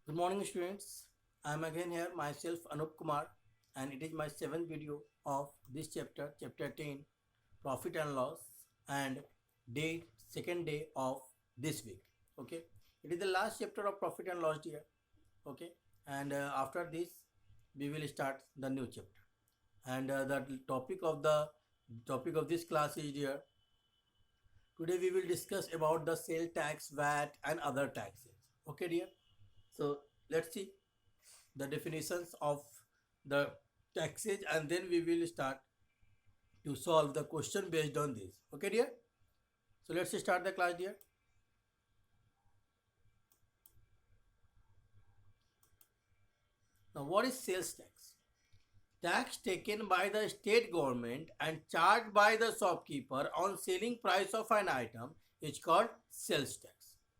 Good morning, students. I am again here, myself Anup Kumar, and it is my seventh video of this chapter, chapter 10, profit and loss, and second day of this week. Okay, it is the last chapter of profit and loss here. Okay, and after this, we will start the new chapter. And the topic of this class is here. Today we will discuss about the sale tax, VAT, and other taxes. Okay, dear. So let's see the definitions of the taxes and then we will start to solve the question based on this. Okay, dear? So let's start the class, dear. Now, what is sales tax? Tax taken by the state government and charged by the shopkeeper on selling price of an item is called sales tax.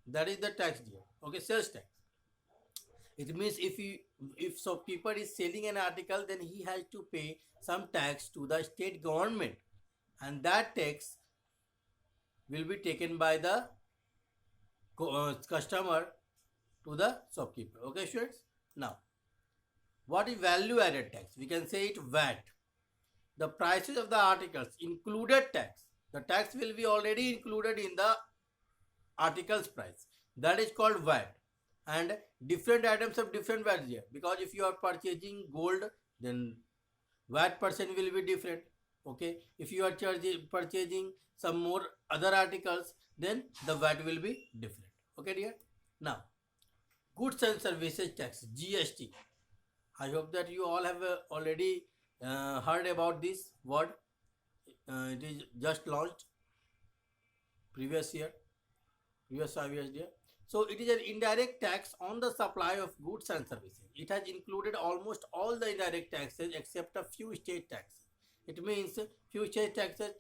That is the tax, dear. Okay, sales tax. It means if shopkeeper is selling an article, then he has to pay some tax to the state government, and that tax will be taken by the customer to the shopkeeper. Okay, students. Now, what is value added tax? We can say it VAT. The prices of the articles included tax. The tax will be already included in the article's price. That is called VAT. And different items have different VAT here, because if you are purchasing gold, then VAT percent will be different. Okay, if you are purchasing some more other articles, then the VAT will be different. Okay, dear. Now, goods and services tax, GST. I hope that you all have already heard about this word. It is just launched previous year, previous 5 years, dear. So it is an indirect tax on the supply of goods and services. It has included almost all the indirect taxes except a few state taxes. It means few state taxes,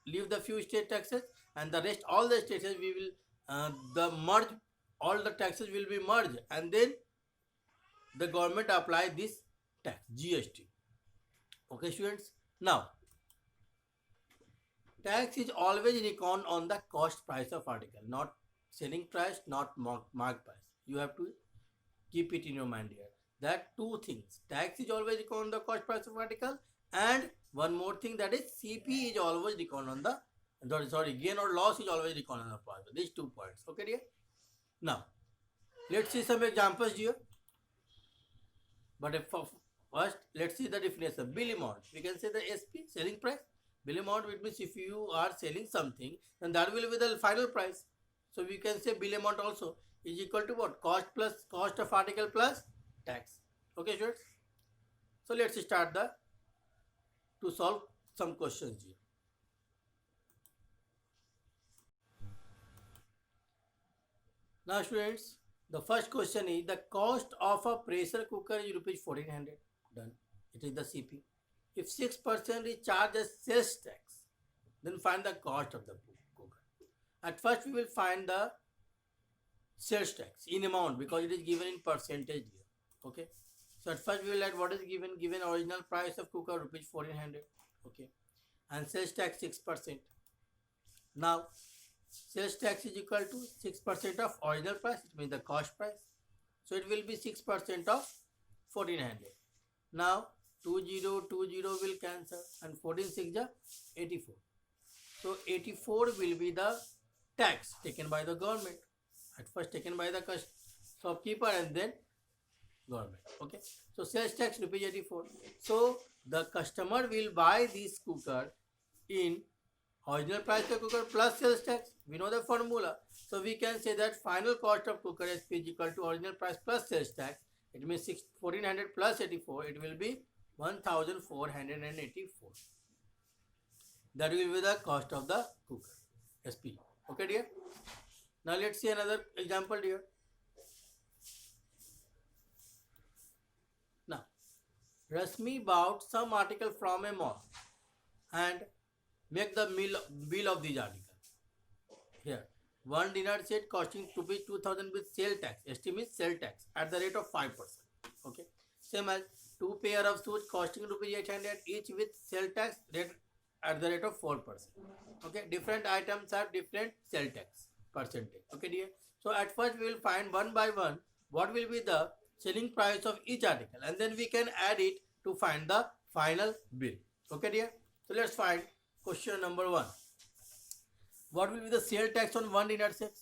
leave the few state taxes, and the rest all the states we will the merge, all the taxes will be merged, and then the government apply this tax, GST. Okay, students. Now, tax is always reckoned on the cost price of article, not selling price, not mark price. You have to keep it in your mind here. That two things. Tax is always reckoned on the cost price of article, and one more thing, that is CP is always reckoned on the gain or loss is always reckoned on the price. These 2 points. Okay, dear. Now, let's see some examples here. But first, let's see the definition. Bill amount. We can say the SP, selling price. Bill amount, it means if you are selling something, then that will be the final price. So we can say bill amount also is equal to what? Cost of article plus tax. Okay, sure. So let's start to solve some questions here. Now, students, the first question is the cost of a pressure cooker is rupees 1400. Done. It is the CP. If 6% is charged as sales tax, then find the cost of the cooker. At first, we will find the sales tax in amount because it is given in percentage here. Okay. So at first we will add what is given original price of cooker rupees 1400. Okay. And sales tax 6%. Now, sales tax is equal to 6% of original price, it means the cost price. So it will be 6% of 1400. Now 2020 will cancel and 14 6 is 84. So 84 will be the tax taken by the government. At first taken by the shopkeeper and then government. Okay. So sales tax rupees 84. So the customer will buy this cooker in original price of cooker plus sales tax. We know the formula. So we can say that final cost of cooker is equal to original price plus sales tax. It means 1400 plus 84. It will be 1484. That will be the cost of the cooker. SP. Okay, dear. Now let's see another example here. Now, Rasmi bought some article from a mall and make the bill of these articles. Here, one dinner set costing rupees 2000 with sale tax. Estimate sale tax at the rate of 5%. Okay. Same as two pair of shoes costing rupees 800 each with sale tax rate at the rate of 4%. Okay. Different items have different sale tax percentage. Okay, dear. So at first we will find one by one what will be the selling price of each article, and then we can add it to find the final bill. Okay dear, so let's find question number 1. What will be the sale tax on one dinner set?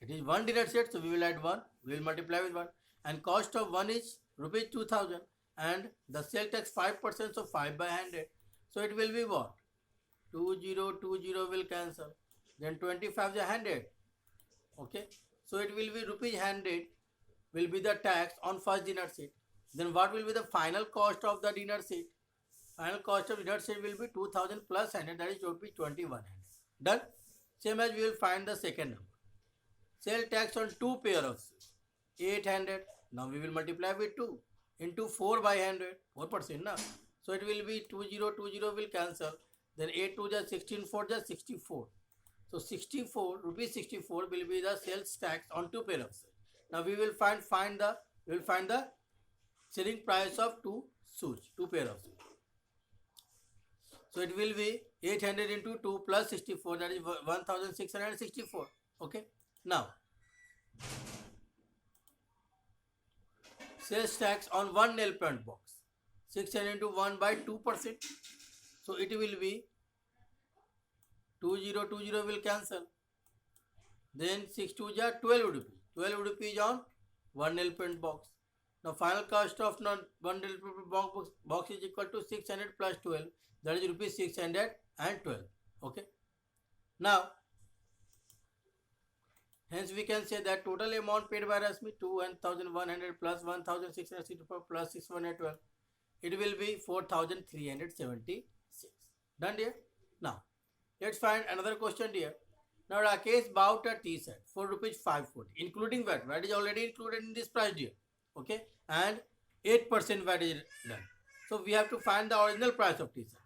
It is one dinner set, so we will add 1, we will multiply with 1, and cost of 1 is rupees 2000, and the sale tax 5%, so 5 by 100, so it will be what? 2020 will cancel, then 25 is 100. Okay, so it will be rupees 100 will be the tax on first dinner set. Then what will be the final cost of the dinner set? Final cost of dinner set will be 2000 plus 100, that is rupees 2100. Done. Same as we will find the second number. Sale tax on 2 pair of shoes, 800. Now we will multiply with 2 into 4 by 100, 4%. Na? So it will be 2020 will cancel. Then 8 2 just 16, 4 just 64. So 64 rupees 64 will be the sales tax on 2 pair of shoes. Now we will find the selling price of 2 shoes, 2 pair of shoes. So it will be 800 into 2 plus 64, that is 1664. Okay. Now sales tax on one nail paint box, 600 into 1 by 2%. So it will be 2020 will cancel. Then 6 2 ja 12 rupees. 12 rupees on one nail paint box. Now final cost of one nail paint box is equal to 600 plus 12. That is rupees 612. Okay. Now hence we can say that total amount paid by Rasmi 2100 plus 1664 plus 612. It will be 4376. Done dear. Now let's find another question here. Now Rakesh bought a t-shirt for rupees 540, including VAT. VAT is already included in this price here. Okay, and 8% VAT is done. So we have to find the original price of t-shirt.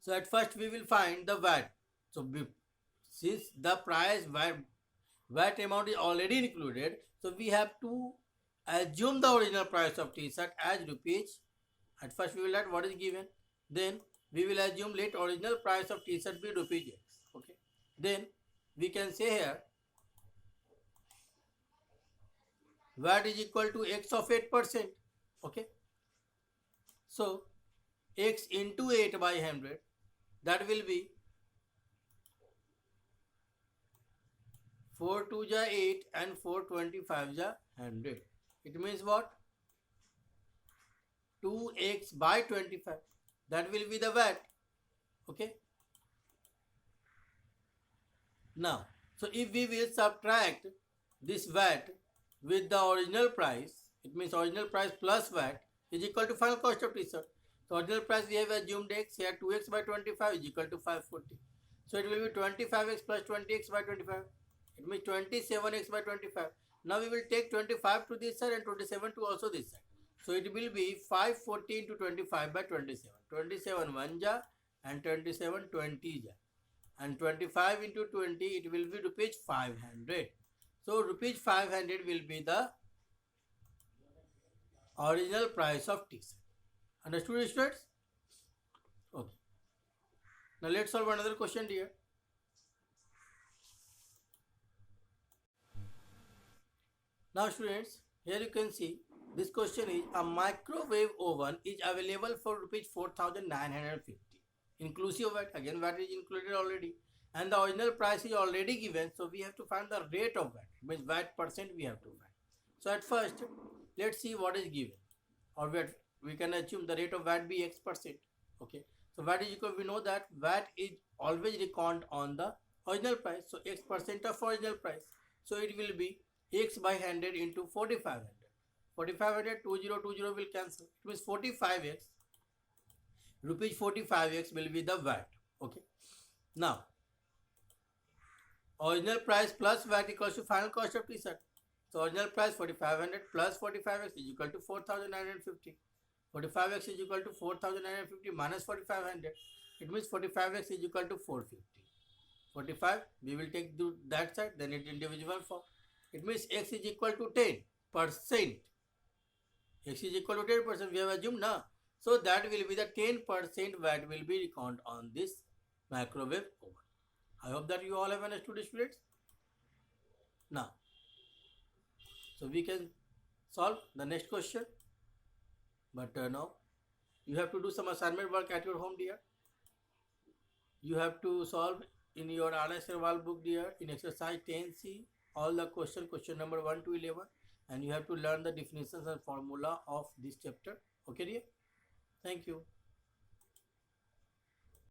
So at first we will find the VAT. So since the price VAT amount is already included, so we have to assume the original price of t-shirt as rupees. At first we will add what is given. Then we will assume let original price of t-shirt be rupees X. Okay. Then we can say here VAT is equal to X of 8%. Okay. So X into 8 by 100, that will be 4 2 ja 8 and 425 ja 100. It means what? 2x by 25. That will be the VAT. Okay. Now, so if we will subtract this VAT with the original price, it means original price plus VAT is equal to final cost of t-shirt. So original price we have assumed X, here 2x by 25 is equal to 540. So it will be 25x plus 20x by 25. It means 27x by 25. Now we will take 25 to this side and 27 to also this side. So it will be 540 into 25 by 27. 27 1 ja and 27 20 ja. And 25 into 20, it will be rupees 500. So rupees 500 will be the original price of t-shirt. Understood, students? Okay. Now let's solve another question here. Now students, here you can see this question is a microwave oven is available for rupees 4950. Inclusive VAT, again VAT is included already, and the original price is already given, so we have to find the rate of VAT, means VAT percent we have to find. So at first let's see what is given, or we can assume the rate of VAT be X%. Okay, so VAT is equal, we know that VAT is always reckoned on the original price, so X% of original price, so it will be X by 100 into 4500. 4500 2020 will cancel, it means 45x rupees 45x will be the VAT. Okay, now original price plus VAT equals to final cost of t-shirt. So original price 4500 plus 45x is equal to 4950. 45x is equal to 4950 minus 4500. It means 45x is equal to 450. 45 we will take to that side, then it individual form. It means x is equal to 10%. X is equal to 10%. We have assumed now. So that will be the 10% VAT will be reckoned on this microwave oven. I hope that you all have understood, students. Now, So we can solve the next question. But now you have to do some assignment work at your home, dear. You have to solve in your RS Serval book, dear, in exercise 10C, all the question number 1 to 11, and you have to learn the definitions and formula of this chapter. Okay, dear? Thank you.